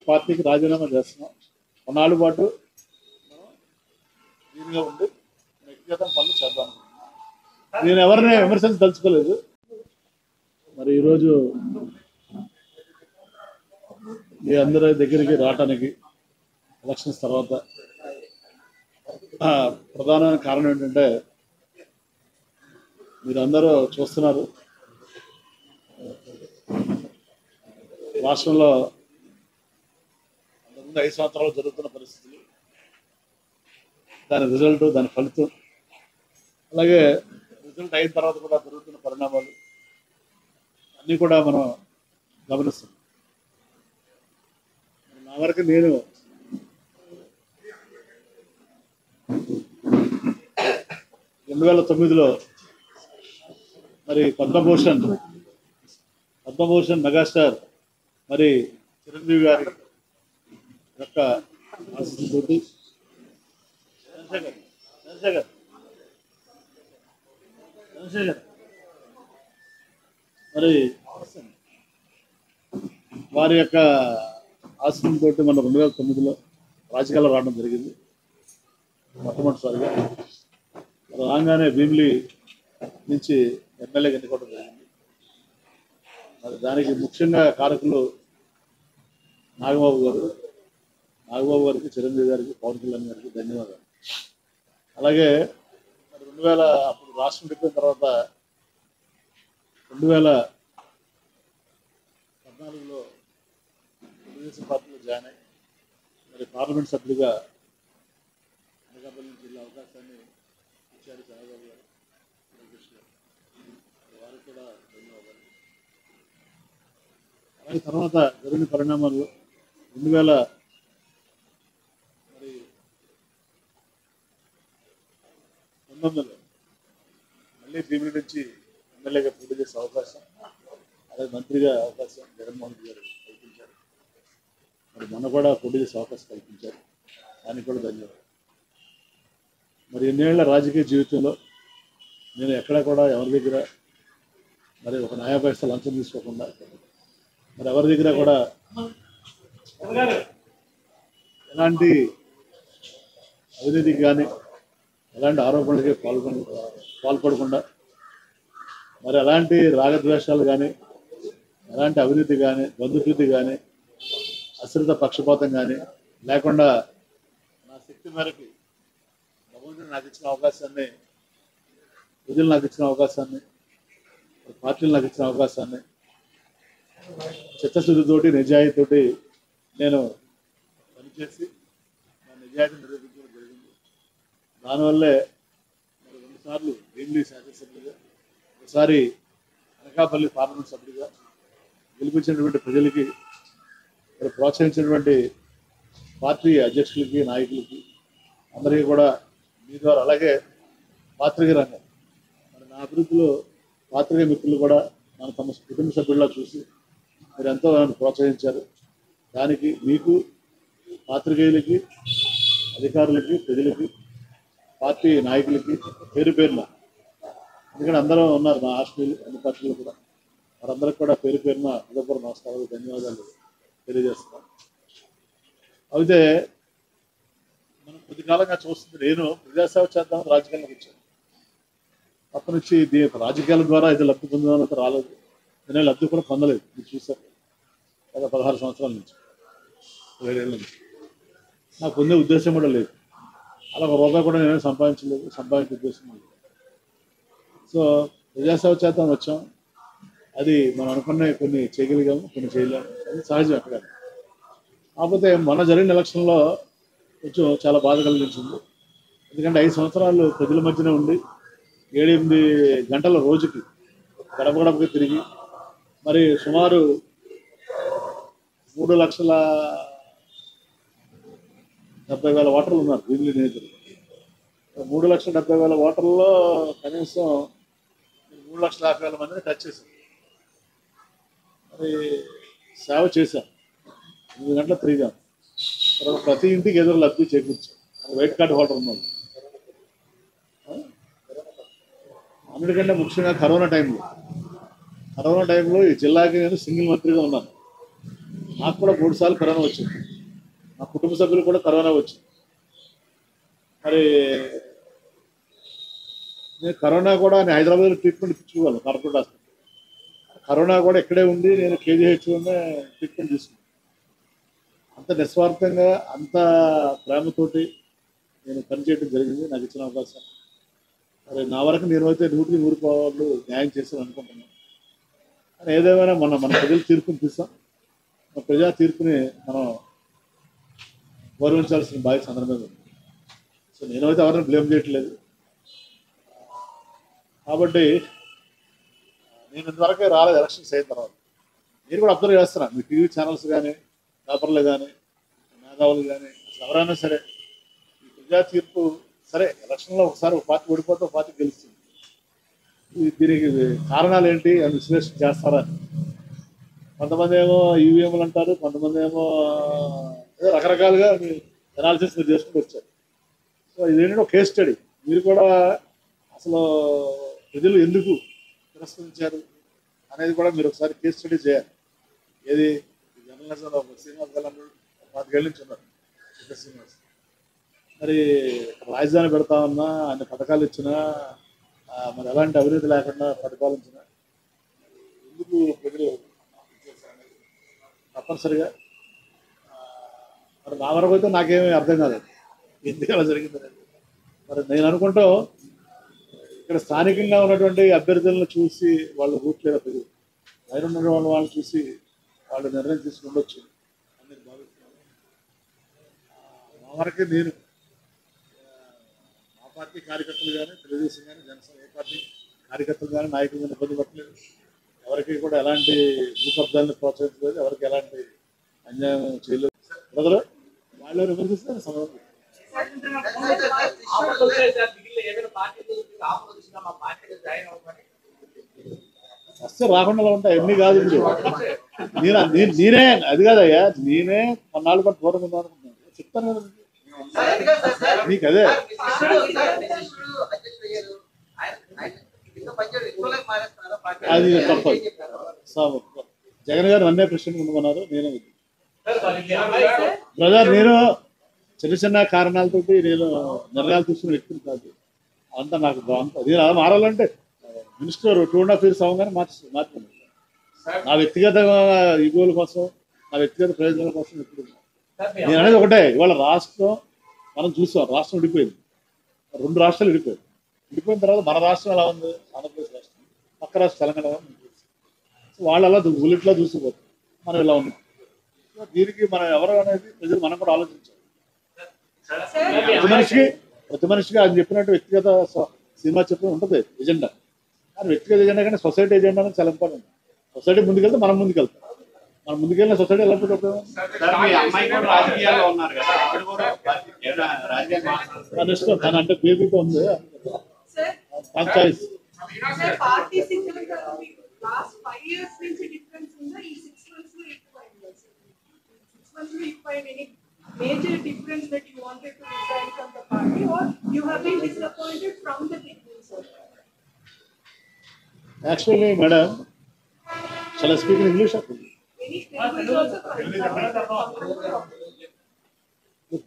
పార్టీకి రాజీనామా చేస్తున్నాం. కొన్నాళ్ళ పాటు దీనిగా ఉండి వ్యక్తిగత పనులు చేద్దాం. నేను ఎవరిని విమర్శించదలుచుకోలేదు. మరి ఈరోజు మీ అందరి దగ్గరికి రావటానికి ఎలక్షన్స్ తర్వాత ప్రధానమైన కారణం ఏంటంటే మీరందరూ చూస్తున్నారు, రాష్ట్రంలో అంతకుముందు 5 సంవత్సరాలు జరుగుతున్న పరిస్థితులు, దాని రిజల్ట్, దాని ఫలితం, అలాగే రిజల్ట్ అయిన తర్వాత కూడా జరుగుతున్న పరిణామాలు అన్నీ కూడా మనం గమనిస్తున్నాం. నా వరకు నేను 2009లో మరి పద్మభూషణ్ మెగాస్టార్ మరి చిరంజీవి గారి యొక్క ఆశీస్సుతోటి మరి వారి యొక్క ఆశీస్సులతోటి మన 2009లో రాజకీయాల్లో రావడం జరిగింది. మొట్టమొదటిసారిగా రాగానే భీమిలి నుంచి ఎమ్మెల్యేగా ఎన్నుకోవడం జరిగింది. మరి దానికి ముఖ్యంగా కారకులు నాగబాబు గారికి, చిరంజీవి గారికి, పవన్ కళ్యాణ్ గారికి ధన్యవాదాలు. అలాగే మరి 2000 అప్పుడు రాష్ట్రం పెట్టిన తర్వాత 2014లో తెలుగుదేశం పార్టీలో జాయిన్ అయ్యి మరి పార్లమెంట్ సభ్యుడిగా అనకాపల్లి జిల్లా అవకాశాన్ని ఇచ్చారు చంద్రబాబు గారు, వారికి కూడా ధన్యవాదాలు. అలాగే తర్వాత జరిగిన పరిణామాలు 2019లో మళ్ళీ భీమిలి నుంచి ఎమ్మెల్యేగా పోటీ చేసే అవకాశం, అలాగే మంత్రిగా అవకాశం జగన్మోహన్ రెడ్డి గారు కల్పించారు. మరి మొన్న కూడా పోటీ చేసే అవకాశం కల్పించారు, దానికి కూడా ధన్యవాదాలు. మరి ఎన్నేళ్ల రాజకీయ జీవితంలో నేను ఎక్కడ కూడా ఎవరి దగ్గర మరి ఒక న్యాయ పైసా లంచం తీసుకోకుండా, మరి ఎవరి దగ్గర కూడా ఎలాంటి అవినీతికి కానీ ఎలాంటి ఆరోపణలకి పాల్పడకుండా, మరి ఎలాంటి రాగద్వేషాలు కానీ, ఎలాంటి అవినీతి కానీ, బంధుప్రీతి కానీ, అశ్రిత పక్షపాతం కానీ లేకుండా నా శక్తి మేరకు భగవంతుడు నాకు ఇచ్చిన అవకాశాన్ని, ప్రజలు నాకు ఇచ్చిన అవకాశాన్ని, పార్టీలు నాకు ఇచ్చిన అవకాశాన్ని చిత్తశుద్ధితోటి, నిజాయితీతోటి నేను పనిచేసి నా నిజాయితీని నిరూపించడం జరిగింది. దానివల్లే మరి 2 సార్లు భీమిలి శాసనసభ్యుడిగా, ఒకసారి అనకాపల్లి పార్లమెంట్ సభ్యుడిగా గెలిపించినటువంటి ప్రజలకి, మరి ప్రోత్సహించినటువంటి పార్టీ అధ్యక్షులకి, నాయకులకి అందరికీ కూడా మీ ద్వారా, అలాగే పాత్రికేయ రంగం మరి నా అభివృద్ధిలో పాత్రికేయ మిత్రులు కూడా మన తమ కుటుంబ సభ్యుల్లా చూసి మీరు ఎంతో నన్ను ప్రోత్సహించారు. దానికి మీకు, పాత్రికేయులకి, అధికారులకి, ప్రజలకి, పార్టీ నాయకులకి పేరు పేరున, ఎందుకంటే అందరూ ఉన్నారు నా ఆశ్రయులు, అన్ని పార్టీలు కూడా, వారందరికీ కూడా పేరు పేరున హృదయపూర్వక నమస్కారాలు, ధన్యవాదాలు తెలియజేస్తున్నాను. అయితే మనం కొద్ది కాలంగా చూస్తుంది, నేను ప్రజాసేవ చేద్దాం రాజకీయాల్లోకి వచ్చాను. అప్పటి నుంచి రాజకీయాల ద్వారా ఇది లబ్ధి పొందాలంటే రాలేదు, నేను లబ్ధి కూడా పొందలేదు. మీరు చూసారు గత 16 సంవత్సరాల నుంచి, 7 ఏళ్ళ నుంచి నాకు పొందే ఉద్దేశం కూడా లేదు. అలా ఒక రూపాయి కూడా నేను సంపాదించలేదు, సంపాదించే ఉద్దేశం లేదు. సో ప్రజాసేవ చేద్దాం వచ్చాం. అది మనం అనుకున్న కొన్ని చేయగలిగాము, కొన్ని చేయలేము, అది సహజం ఎక్కడ. కాకపోతే మొన్న జరిగిన ఎలక్షన్లో కొంచెం చాలా బాధ కలిగించింది. ఎందుకంటే 5 సంవత్సరాలు ప్రజల మధ్యనే ఉండి 7-8 గంటల రోజుకి గడప గడపకి తిరిగి మరి సుమారు 3,70,000 ఓటర్లు ఉన్నారు భీమిలి నియోజకవర్గంలో. 3,70,000 ఓటర్లలో కనీసం 3,50,000 మందిని టచ్ చేశారు. మరి సేవ చేశాం, 8 గంటలు తిరిగాం. తర్వాత ప్రతి ఇంటికి ఏదో లబ్ధి చేకూర్చాం. వైట్ కార్డు హోల్డర్ ఉన్నారు. అన్నిటికంటే ముఖ్యంగా కరోనా టైంలో ఈ జిల్లాకి నేను సింగిల్ మంత్రిగా ఉన్నాను. నాకు కూడా 3 సార్లు కరోనా వచ్చింది, మా కుటుంబ సభ్యులు కూడా కరోనా వచ్చింది. మరి నేను కరోనా కూడా నేను హైదరాబాద్లో ట్రీట్మెంట్ ఇచ్చుకోగలను కార్పొరేట్ హాస్పిటల్. కరోనా కూడా ఇక్కడే ఉండి నేను కేజీహెచ్లోనే ట్రీట్మెంట్ తీసుకున్నాను. అంత నిస్వార్థంగా అంత ప్రేమతోటి నేను పనిచేయడం జరిగింది నాకు ఇచ్చిన అవకాశం. మరి నా వరకు నేనైతే 100కి 100 న్యాయం చేస్తాను అనుకుంటున్నాను. కానీ ఏదేమైనా మన ప్రజల తీర్పుని తీసాం. మన ప్రజా తీర్పుని మనం గౌరవించాల్సిన బాధ్యత అందరి మీద ఉంది. సో నేనైతే ఎవరిని బ్లేమ్ చేయట్లేదు. కాబట్టి నేను ఇంతవరకే రాలేదు ఎలక్షన్స్ అయిన తర్వాత. నేను కూడా అబ్జర్వ్ చేస్తున్నాను, మీ టీవీ ఛానల్స్ కానీ పేపర్లు కానీ మేధావులు కానీ ఎవరైనా సరే ఈ ప్రజా తీర్పు సరే ఎలక్షన్లో ఒకసారి ఒక పార్టీ ఓడిపోతే ఒక పార్టీ గెలుస్తుంది. దీనికి కారణాలు ఏంటి అని విశ్లేషణ చేస్తారా? కొంతమంది ఏమో ఈవీఎంలు అంటారు, కొంతమంది ఏమో ఏదో రకరకాలుగా అనాలిసిస్ మీరు చేసుకుంటూ వచ్చారు. సో ఇదేంటంటే ఒక కేస్ స్టడీ. మీరు కూడా అసలు ప్రజలు ఎందుకు తిరస్కరించారు అనేది కూడా మీరు ఒకసారి కేస్ స్టడీ చేయాలి. ఏది జర్నలిజంలో శ్రీనివాస్ గారు 5 ఏళ్ళ నుంచి ఉన్నారు శ్రీనివాస్. మరి రాజధాని పెడతామన్నా అన్ని పథకాలు ఇచ్చినా మరి ఎలాంటి అవినీతి లేకుండా పరిపాలించినా ఎందుకు ప్రజలు తప్పనిసరిగా మరి నా వరకు అయితే నాకేమీ అర్థం కాలేదు ఎందుకు అలా జరిగింది. మరి నేను అనుకుంటూ ఇక్కడ స్థానికంగా ఉన్నటువంటి అభ్యర్థులను చూసి వాళ్ళు ఓట్లేదు ప్రజలు, బయట ఉన్న వాళ్ళని చూసి వాళ్ళు నిర్ణయం తీసుకుండొచ్చు అని నేను భావిస్తున్నాను. మా వరకే నేను మా పార్టీ కార్యకర్తలు కానీ తెలుగుదేశం కానీ జనసేన ఏ పార్టీ కార్యకర్తలు కానీ నాయకులు కానీ ఇబ్బంది పట్టలేదు. ఎవరికి కూడా ఎలాంటి భూకబ్జాలను ప్రోత్సహించలేదు, ఎవరికి ఎలాంటి అన్యాయం చేయలేదు. బ్రదర్ వాళ్ళు విమర్శిస్తే సమాధానం వస్తే రాకుండా ఉంటాయి ఎన్ని కాదు. నేనే అది కాదయ్యా, నేనే కొన్నాళ్ళు పాటు దూరం ఉందా అనుకుంటున్నాను. చెప్తాను కదా నీకు అదే. అది తప్పదు. జగన్ గారు నన్నే ప్రెసిడెంట్ ఉండమన్నారు, నేనే బ్రదర్. నేను చిన్న చిన్న కారణాలతోటి నేను నిర్ణయాలు తీసుకునే వ్యక్తిని కాదు. అంతా నాకు నేను అలా మారాలంటే మినిస్టర్ 2.5 years అవగానే మార్చుకున్నాను. నా వ్యక్తిగత ఈగోల కోసం, నా వ్యక్తిగత ప్రయోజనాల కోసం ఎప్పుడు నేను అనేది ఒకటే. ఇవాళ రాష్ట్రం మనం చూసాం, రాష్ట్రం విడిపోయింది, 2 రాష్ట్రాలు విడిపోయింది. విడిపోయిన తర్వాత మన రాష్ట్రం ఎలా ఉంది, ఆంధ్రప్రదేశ్ రాష్ట్రం, పక్క రాష్ట్రం తెలంగాణ వాళ్ళు అలా బుల్లెట్లో దూసిపోతారు, మనం ఇలా ఉన్నాం. దీనికి మనం ఎవరు అనేది ప్రజలు మనం కూడా ఆలోచించాలి. ప్రతి మనిషికి ఆయన చెప్పినట్టు వ్యక్తిగత సినిమా చెప్పిన ఉంటుంది ఎజెండా, కానీ వ్యక్తిగత ఎజెండా కానీ సొసైటీ ఎజెండా అనేది చాలా ఇంపార్టెంట్. సొసైటీ ముందుకెళ్తే మనం ముందుకెళ్తాం, మనం ముందుకెళ్ళిన సొసైటీ ఎలా తన అంటే బేబీతో ఉంది చాయిస్. last 5 years నుంచి difference ఉందా ఈ 6 months లో ఎక్కువైందా? 6 months లో ఎక్కువైంది. Any major difference that you wanted to resign from the party or you have been disappointed from the beginning, sir? Actually, madam, shall I speak in English?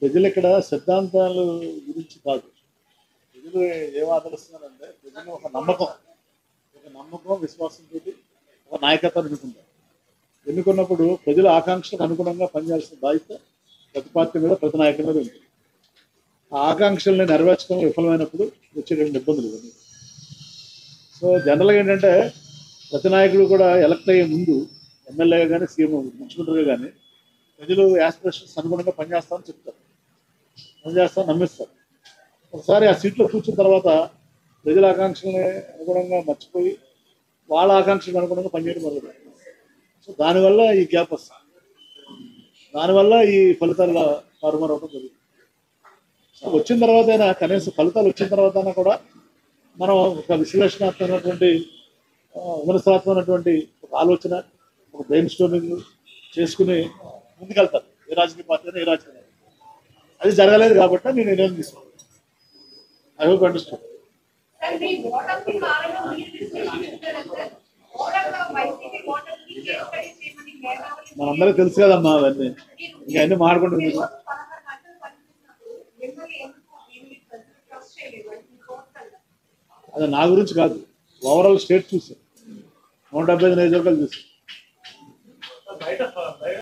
ప్రజలు ఇక్కడ సిద్ధాంతాల గురించి కాదు, ప్రజలు ఏం ఆదరిస్తున్నారంటే ప్రజలు ఒక నమ్మకం విశ్వాసంతో ఒక నాయకత్వాన్ని ఎన్నుకుంటారు. ఎన్నుకున్నప్పుడు ప్రజల ఆకాంక్షలకు అనుగుణంగా పనిచేయాల్సిన బాధ్యత ప్రతి పార్టీ మీద, ప్రతి నాయకుల మీద ఉంటుంది. ఆ ఆకాంక్షల్ని నెరవేర్చడం విఫలమైనప్పుడు వచ్చేటువంటి ఇబ్బందులు ఇవన్నీ. సో జనరల్గా ఏంటంటే ప్రతి నాయకుడు కూడా ఎలక్ట్ అయ్యే ముందు ఎమ్మెల్యేగా కానీ సీఎం ముఖ్యమంత్రిగా కానీ ప్రజలు యాస్పిరేషన్స్ అనుగుణంగా పనిచేస్తామని చెప్తారు, పనిచేస్తామని నమ్మిస్తారు. ఒకసారి ఆ సీట్లో కూర్చున్న తర్వాత ప్రజల ఆకాంక్షల్ని అనుగుణంగా మర్చిపోయి వాళ్ళ ఆకాంక్షలకు అనుగుణంగా పనిచేయడం మొదలుపెట్టారు. సో దానివల్ల ఈ గ్యాప్ వస్తుంది, దానివల్ల ఈ ఫలితాల తారుమారవడం జరుగుతుంది. సో వచ్చిన తర్వాత అయినా కనీసం ఫలితాలు వచ్చిన తర్వాత అయినా కూడా మనం ఒక విశ్లేషణాత్మకమైనటువంటి విమర్శనాత్మకమైనటువంటి ఒక ఆలోచన, ఒక బ్రెయిన్ స్టోర్మింగ్ చేసుకుని ముందుకెళ్తారు ఏ రాజకీయ పార్టీ అయినా, ఏ రాజకీయ. అది జరగలేదు కాబట్టి నేను నిర్ణయం తీసుకున్నాను. I hope understand. మనందరికీ తెలుసు కదమ్మా అవన్నీ, ఇంకా అన్ని మాట్లాడుకుంటుంది. అది నా గురించి కాదు, ఓవరాల్ స్టేట్ చూసాను, 175 నియోజకవర్గాలు చూసాను.